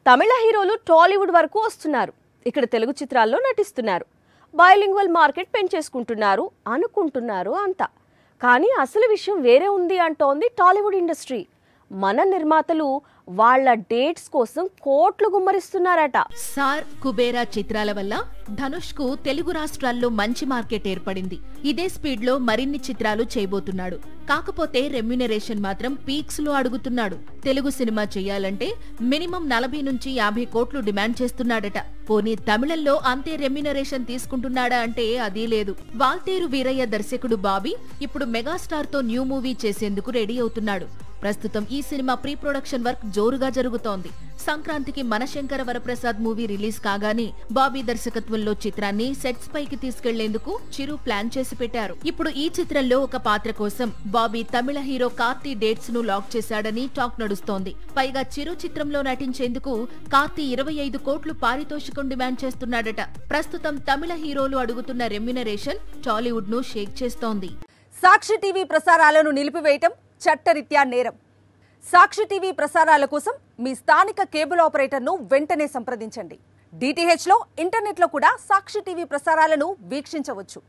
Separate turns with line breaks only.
తమిళ హీరోలు టాలీవుడ్ వరకు వస్తున్నారు. ఇక్కడ తెలుగు చిత్రాల్లో నటిస్తున్నారు. బైలింగ్వల్ మార్కెట్ పెంచేసుకుంటున్నారు అనుకుంటున్నారు అంతా. కానీ అసలు విషయం వేరే ఉంది అంటోంది టాలీవుడ్ ఇండస్ట్రీ. మన నిర్మాతలు వాళ్ళ డేట్స్ కోసం కోట్లు గుమ్మరిస్తున్నారట.
సార్, కుబేరా చిత్రాల వల్ల ధనుష్ కు తెలుగు రాష్ట్రాల్లో మంచి మార్కెట్ ఏర్పడింది. ఇదే స్పీడ్ లో మరిన్ని చిత్రాలు చేయబోతున్నాడు. కాకపోతే రెమ్యునరేషన్ మాత్రం పీక్స్ లో అడుగుతున్నాడు. తెలుగు సినిమా చేయాలంటే మినిమం 40 నుంచి 50 కోట్లు డిమాండ్ చేస్తున్నాడట. పోనీ తమిళంలో అంతే రెమ్యునరేషన్ తీసుకుంటున్నాడా అంటే అదీ లేదు. వాల్తేరు వీరయ్య దర్శకుడు బాబీ ఇప్పుడు మెగాస్టార్ తో న్యూ మూవీ చేసేందుకు రెడీ అవుతున్నాడు. ప్రస్తుతం ఈ సినిమా ప్రీ ప్రొడక్షన్ వర్క్ జోరుగా జరుగుతోంది. సంక్రాంతికి మనశంకర వరప్రసాద్ మూవీ రిలీజ్ కాగానే బాబీ దర్శకత్వంలో చిత్రాన్ని సెట్స్ పైకి తీసుకెళ్లేందుకు చిరు ప్లాన్ చేసి పెట్టారు. ఇప్పుడు ఈ చిత్రంలో ఒక పాత్ర కోసం బాబీ తమిళ హీరో కార్తీ డేట్స్ ను లాక్ చేశాడని టాక్ నడుస్తోంది. పైగా చిరు చిత్రంలో నటించేందుకు కార్తీ 25 కోట్లు పారితోషికం డిమాండ్ చేస్తున్నాడట. ప్రస్తుతం తమిళ హీరోలు అడుగుతున్న రెమ్యునరేషన్ టాలీవుడ్ ను షేక్ చేస్తోంది.
సాక్షి టీవీ ప్రసారాలను నిలిపివేయటం చట్టరీత్యా నేరం. సాక్షి టీవీ ప్రసారాల కోసం మీ స్థానిక కేబుల్ ఆపరేటర్ను వెంటనే సంప్రదించండి. DTHలో, ఇంటర్నెట్లో కూడా సాక్షి టీవీ ప్రసారాలను వీక్షించవచ్చు.